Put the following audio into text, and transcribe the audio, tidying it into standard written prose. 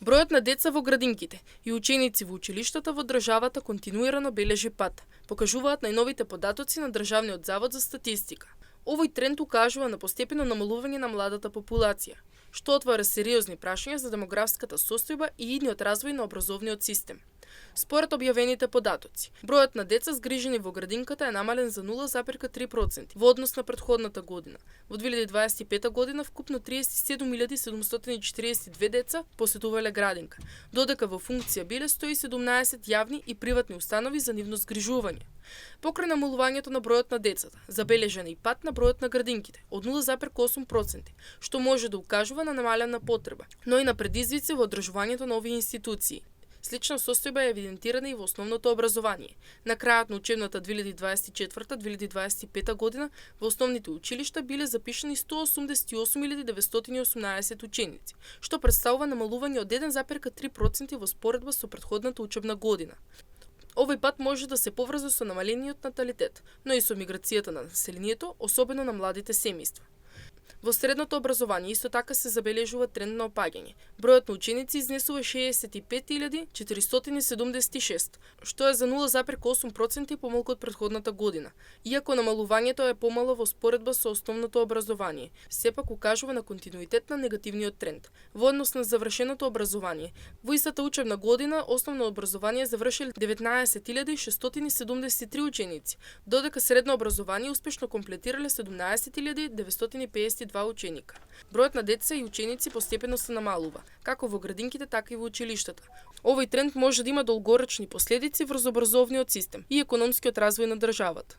Бројот на деца во градинките и ученици во училиштата во државата континуирано бележи пад, покажуваат најновите податоци на Државниот завод за статистика. Овој тренд укажува на постепено намалување на младата популација, што отвара сериозни прашања за демографската состојба и идниот развој на образовниот систем. Според објавените податоци, бројот на деца згрижени во градинката е намален за 0,3% во однос на претходната година. Во 2025 година вкупно 37.742 деца посетувале градинка, додека во функција биле 117 јавни и приватни установи за нивно згрижување. Покрај намалувањето на бројот на децата, забележен и пат на бројот на градинките од 0,8%, што може да укажува на намалена потреба, но и на предизвици во одржувањето на овие институции. Слична состојба е евидентирана и во основното образование. На крајот на учебната 2024-2025 година во основните училишта биле запишани 188.918 ученици, што представува намалување од 1,3% во споредба со претходната учебна година. Овој пат може да се поврза со намалениот наталитет, но и со миграцијата на населението, особено на младите семејства. Во средното образование исто така се забележува тренд на опаѓање. Бројот на ученици изнесува 65.476, што е за 0,8% помалку од претходната година. Иако намалувањето е помало во споредба со основното образование, сепак укажува на континуитет на негативниот тренд. Во однос на завршеното образование, во истата учебна година основно образование завршиле 19.673 ученици, додека средно образование успешно комплетирале 17.952 ученика. Бројот на деца и ученици постепено се намалува, како во градинките, така и во училиштата. Овој тренд може да има долгорочни последици врз образовниот систем и економскиот развој на државата.